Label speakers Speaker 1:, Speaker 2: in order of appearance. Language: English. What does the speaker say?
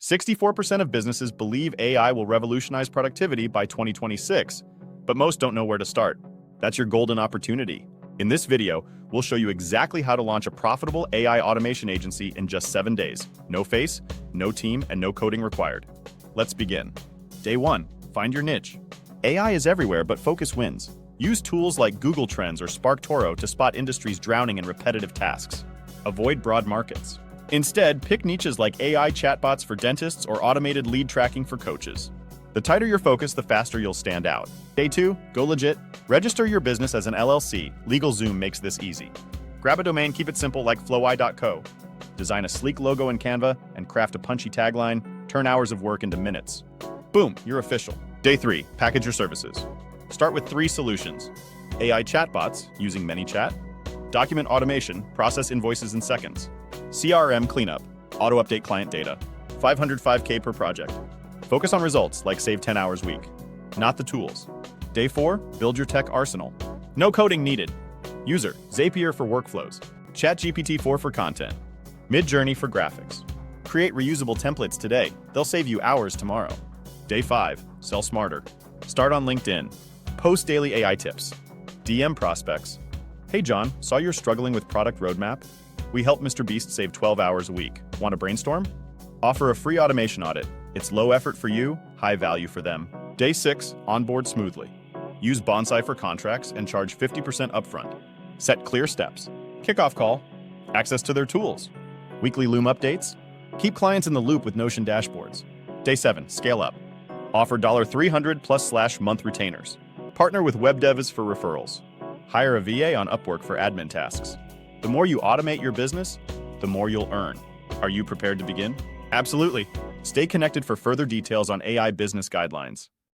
Speaker 1: 64% of businesses believe AI will revolutionize productivity by 2026, but most don't know where to start. That's your golden opportunity. In this video, we'll show you exactly how to launch a profitable AI automation agency in just 7 days. No face, no team, and no coding required. Let's begin. Day 1. Find your niche. AI is everywhere, but focus wins. Use tools like Google Trends or SparkToro to spot industries drowning in repetitive tasks. Avoid broad markets. Instead, pick niches like AI chatbots for dentists or automated lead tracking for coaches. The tighter your focus, the faster you'll stand out. Day 2. Go legit. Register your business as an LLC. LegalZoom makes this easy. Grab a domain, keep it simple like flowi.co. Design a sleek logo in Canva and craft a punchy tagline. Turn hours of work into minutes. Boom, you're official. Day 3. Package your services. Start with 3 solutions. AI chatbots using ManyChat. Document automation, process invoices in seconds. CRM cleanup, auto-update client data. $505K per project. Focus on results like save 10 hours a week, not the tools. Day 4, build your tech arsenal. No coding needed. User, Zapier for workflows. ChatGPT-4 for content. MidJourney for graphics. Create reusable templates today. They'll save you hours tomorrow. Day 5, sell smarter. Start on LinkedIn. Post daily AI tips. DM prospects. Hey John, saw you're struggling with product roadmap? We help Mr. Beast save 12 hours a week. Want to brainstorm? Offer a free automation audit. It's low effort for you, high value for them. Day 6, onboard smoothly. Use Bonsai for contracts and charge 50% upfront. Set clear steps. Kickoff call. Access to their tools. Weekly Loom updates. Keep clients in the loop with Notion dashboards. Day 7, scale up. Offer $300+ /month retainers. Partner with web devs for referrals. Hire a VA on Upwork for admin tasks. The more you automate your business, the more you'll earn. Are you prepared to begin? Absolutely. Stay connected for further details on AI business guidelines.